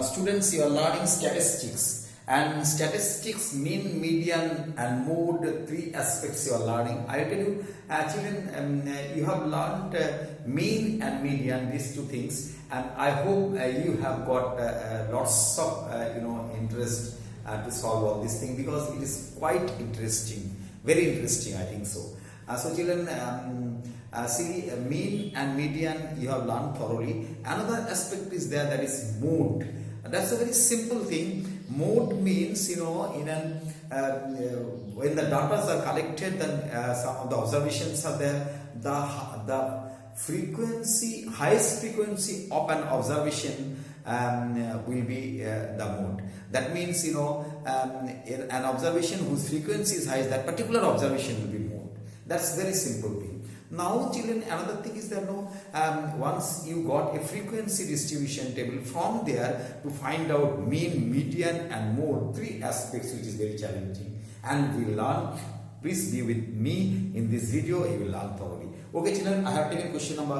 Students, you are learning statistics, and statistics mean, median and mode, three aspects you are learning. I will tell you, children, you have learned mean and median, these two things, and I hope you have got lots of interest to solve all these things, because it is quite interesting, very interesting, I think so. So children, see, mean and median you have learned thoroughly. Another aspect is there, that is mode. That's a very simple thing. Mode means, when the data are collected, then some of the observations are there. The frequency, highest frequency of an observation will be the mode. That means, an observation whose frequency is high, that particular observation will be mode. That's very simple thing. Now children, another thing is that once you got a frequency distribution table, from there to find out mean, median and mode, three aspects, which is very challenging, and we learn. Please be with me in this video, you will learn thoroughly. Okay children, I have taken question number,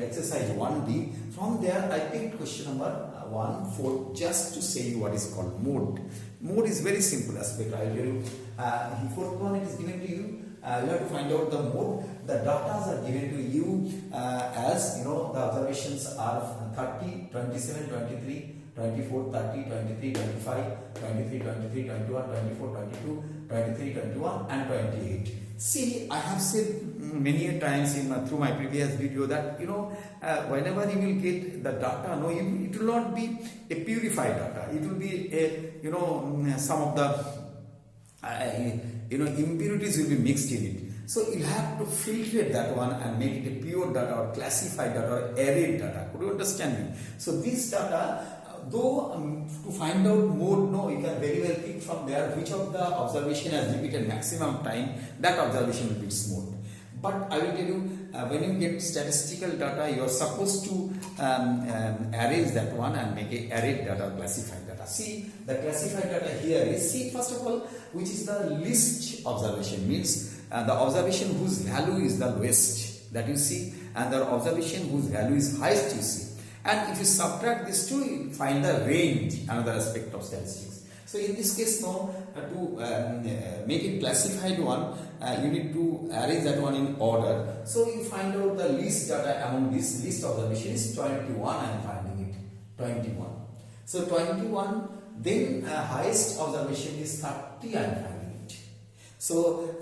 exercise 1D. From there I picked question number 1-4 just to say you what is called mode. Mode is very simple aspect. I will tell you. Fourth one, it is given to you. You have to find out the mode. The data are given to you as the observations are 30, 27, 23, 24, 30, 23, 25, 23, 23, 21, 24, 22, 23, 21 and 28. See, I have said many a times through my previous video that whenever you will get the data, it will not be a purified data. It will be a some of the impurities will be mixed in it. So you have to filter that one and make it a pure data or classified data or arrayed data. Could you understand me? So this data, though to find out mode, you can very well pick from there which of the observation has repeated maximum time, that observation will be its mode. But I will tell you, when you get statistical data, you are supposed to arrange that one and make a arrayed data, classified data. See, the classified data here is, see, first of all, which is the least observation, means the observation whose value is the lowest, that you see, and the observation whose value is highest, you see. And if you subtract these two, you find the range, another aspect of statistics. So in this case, to make it classified one, you need to arrange that one in order. So you find out the least data among this least observation is 21. I am finding it 21. So 21. Then highest observation is 30. I am finding it. So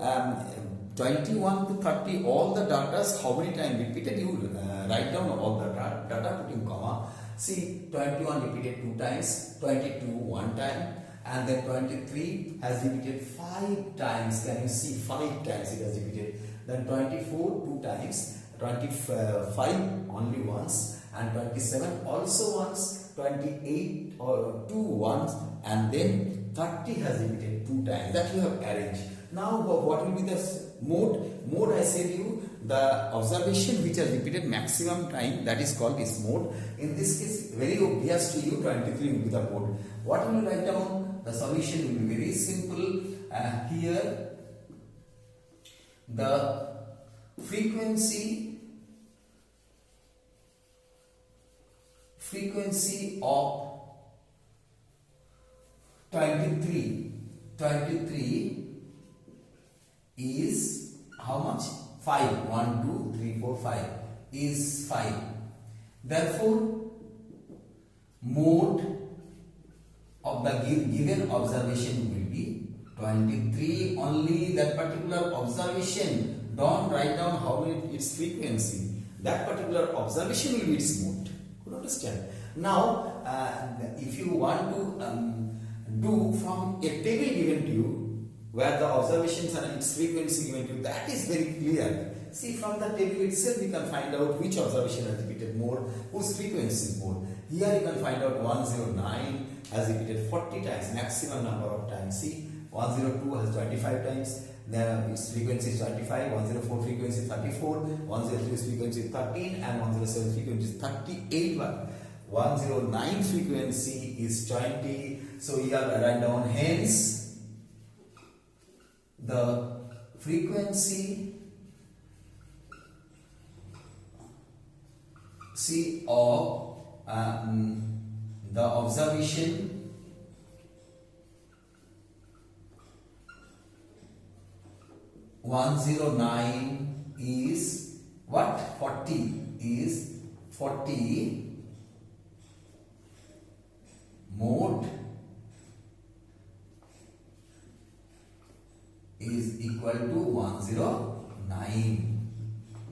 21 to 30, all the data, how many times repeated, you write down all the data, putting comma. See, 21 repeated 2 times, 22 1 time, and then 23 has repeated 5 times. Can you see, 5 times it has repeated. Then 24 2 times, 25 only once, and 27 also once, 28 or 2 once, and then 30 has repeated 2 times. That you have arranged. Now what will be the mode? Mode, I said you, the observation which has repeated maximum time, that is called this mode. In this case, very obvious to you, 23 will be the mode. What will you write down? The solution will be very simple. Here, the frequency of 23 is how much? 5. 1, 2, 3, 4, 5 is 5. Therefore, mode of the given observation will be 23 only. That particular observation, don't write down how many its frequency. That particular observation will be its mode. Could you understand? Now, if you want to do from a table given to you, where the observations and its frequency given to you, that is very clear. See, from the table itself you can find out which observation has repeated more, whose frequency is more. Here you can find out 109 has repeated 40 times, maximum number of times. See, 102 has 25 times, then its frequency is 25, 104 frequency is 34, 103 frequency is 13, and 107 frequency is 38. 109 frequency is 20. So here I write down, hence the frequency of the observation (109) is what? 40 is 40 mode is equal to 109,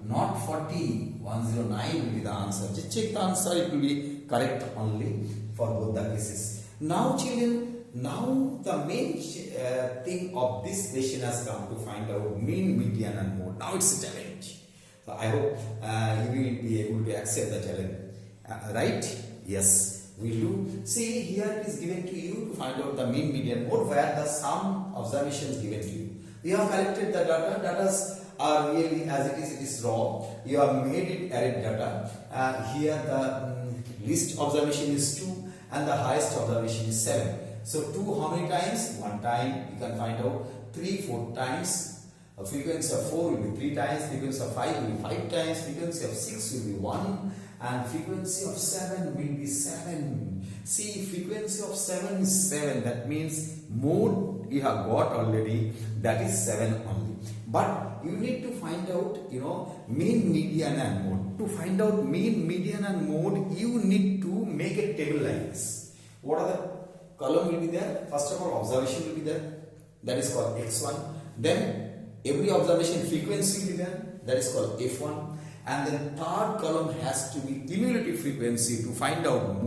not 40. 109 will be the answer. Just check the answer, it will be correct only for both the cases. Now children, now the main thing of this question has come to find out mean, median and mode. Now it's a challenge. So I hope you will be able to accept the challenge. Right? Yes, we do. See, here it is given to you to find out the mean, median, mode, where the sum observations given to you. You have collected the data. Data are really as it is raw. You have made it array data. Here the least observation is 2 and the highest observation is 7. So 2 how many times? 1 time. You can find out 3, 4 times. Frequency of 4 will be 3 times. Frequency of 5 will be 5 times. Frequency of 6 will be 1. And frequency of 7 will be 7. See, frequency of 7 is 7. That means mode we have got already. That is 7 only. But you need to find out, mean, median and mode. To find out mean, median and mode, you need to make a table like this. What are the column will be there? First of all, observation will be there. That is called x1. Then every observation frequency will be there. That is called f1. And then third column has to be cumulative frequency to find out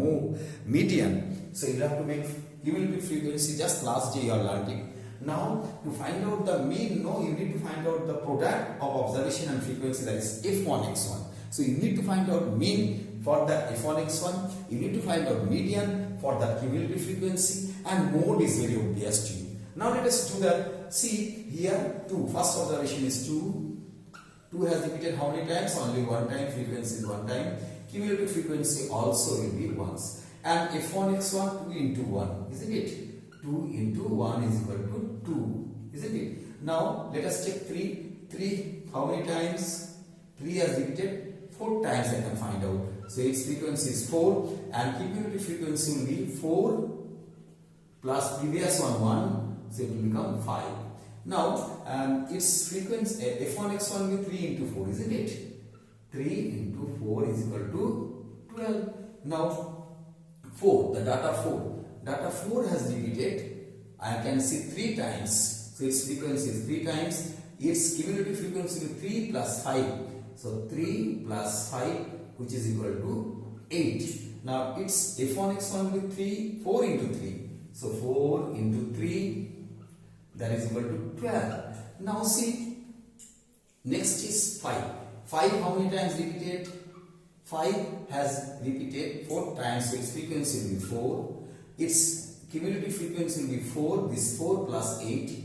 median. So you have to make cumulative frequency. Just last day you are learning. Now to find out the mean, you need to find out the product of observation and frequency, that is f1 x1. So you need to find out mean for the f1 x1. You need to find out median for the cumulative frequency, and mode is very obvious to you. Now let us do that. See here 2. First observation is 2. 2 has repeated how many times? Only 1 time. Frequency is 1 time. Cumulative frequency also will be once. And f1 x1 2 into 1, isn't it? 2 into 1 is equal to 2, isn't it? Now let us check 3. 3 how many times? 3 has repeated 4 times. I can find out. So its frequency is 4 and cumulative frequency will be 4 plus previous one 1. So it will become 5. Now its frequency f1 x1 will be 3 into 4, isn't it? 3 into 4 is equal to 12. Now 4, the data 4. Data 4 has repeated. I can see 3 times. So its frequency is 3 times. Its cumulative frequency will be 3 plus 5. So 3 plus 5, which is equal to 8. Now its f1 x1 will be 4 into 3. So 4 into 3, that is equal to 12. Now see, next is 5. 5 how many times repeated? 5 has repeated 4 times. So its frequency will be 4. Its cumulative frequency will be 4. This 4 plus 8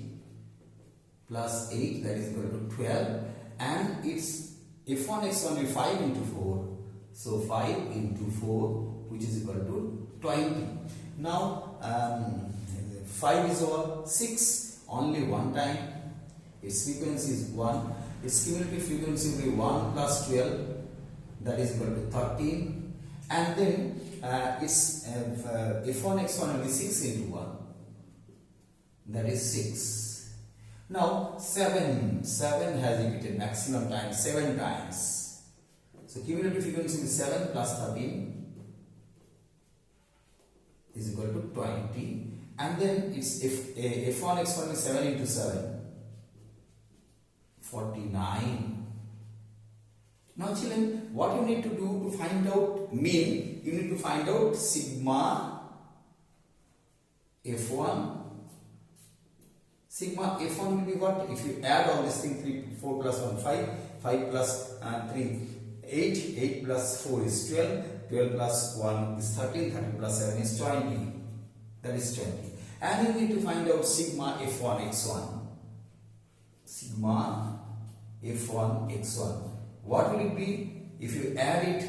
that is equal to 12. And its f1 x1 will be 5 into 4. So 5 into 4, which is equal to 20. Now 5 is over 6, only 1 time. Its frequency is 1. Its cumulative frequency will be 1 plus 12, that is equal to 13. And then its f1 x1 will be 6 into 1, that is 6. Now 7 has repeated maximum time 7 times. So cumulative frequency is 7 plus 13 is equal to 20. And then its f1 x1 is 7 into 7, 49. Now children, what you need to do to find out mean, you need to find out sigma f1. Sigma f1 will be what? If you add all this thing, 3, 4 plus 1, 5, 5 plus 3, 8, 8 plus 4 is 12, 12 plus 1 is 13, 13 plus 7 is 20, that is 20. And you need to find out sigma f1 x1. Sigma f1 x1. What will it be? If you add it,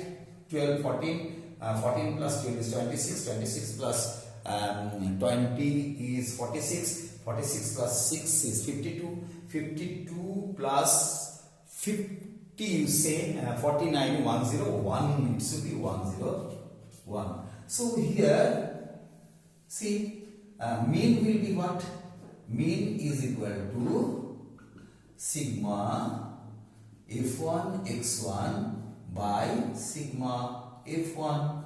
12, 14, 14 plus 12 is 26, 26 plus 20 is 46, 46 plus 6 is 52, 52 plus 50 you say 49, 101, it should be 101. So here, see, mean will be what? Mean is equal to sigma f1 x1 by sigma f1.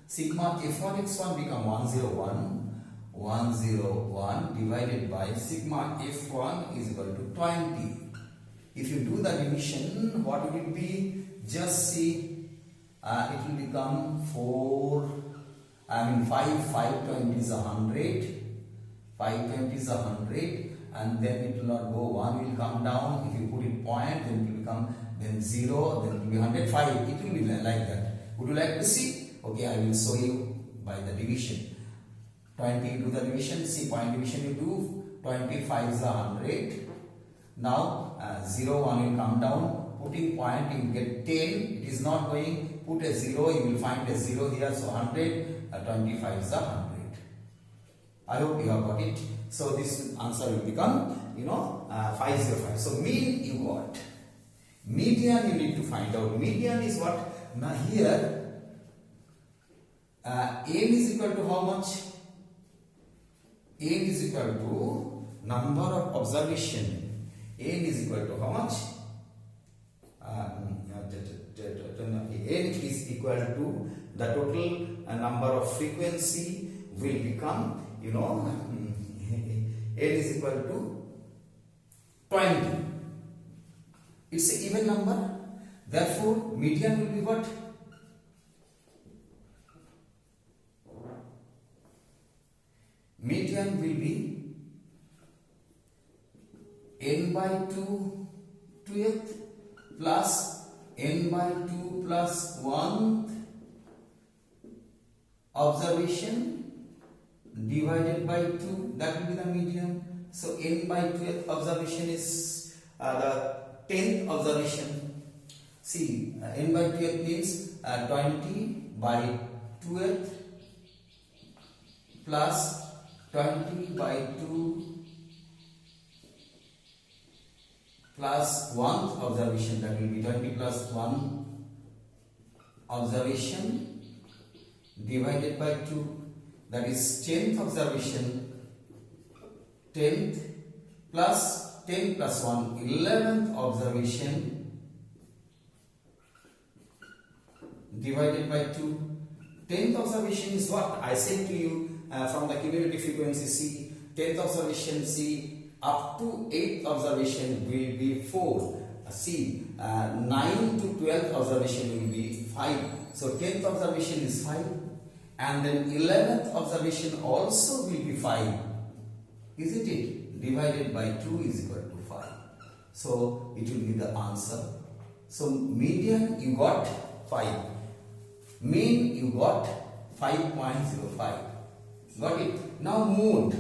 Sigma f1 x1 become 101 divided by sigma f1 is equal to 20. If you do the division, what will it be? Just see, it will become 5 20 is 100, 520 is 100, and then it will not go, 1 will come down. If you put it point, then it will become then 0, then it will be 105. It will be like that. Would you like to see? Okay, I will show you by the division. 20 into the division, see, point division you do, 25 is 100. Now 0, 1 will come down. Putting point, you will get 10. It is not going. Put a 0, you will find a 0 here. So 100, 25 is 100. I hope you have got it. So this answer will become 505. So mean you got. Median you need to find out. Median is what? Now here n is equal to how much? N is equal to number of observation. N is equal to how much? N is equal to the total number of frequency will become, N is equal to 20. It's an even number. Therefore, median will be what? Median will be n by 2 20th plus n by 2 plus 1th observation divided by 2. That will be the median. So n by 12th observation is the 10th observation. See, n by 12th means 20 by 12th plus 20 by 2 plus 1th observation, that will be 20 plus 1 observation divided by 2, that is 10th observation, 10th plus 10 plus 1, 11th observation divided by 2. 10th observation is what? I said to you from the cumulative frequency C, 10th observation C up to 8th observation will be 4. See, 9 to 12th observation will be 5. So 10th observation is 5, and then 11th observation also will be 5. Isn't it? Divided by 2 is equal to 5. So it will be the answer. So median you got 5. Mean you got 5.05. Got it? Now mode.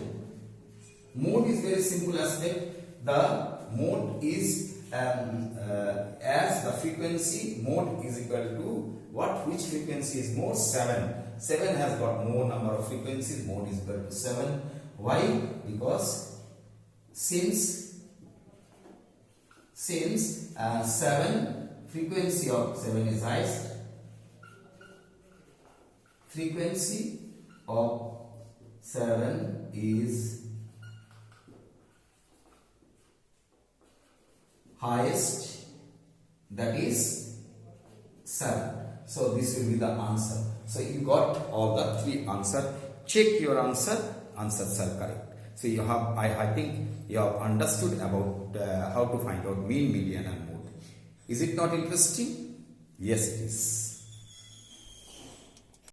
Mode is very simple aspect. The mode is as the frequency, mode is equal to what? Which frequency is more? 7. 7 has got more number of frequencies. Mode is equal to 7. Why? Because since 7, frequency of 7 is highest, frequency of 7 is highest, that is 7. So this will be the answer. So you got all the 3 answers. Check your answers are correct. So you have, I think you have understood about how to find out mean, median and mode. Is it not interesting? Yes, it is.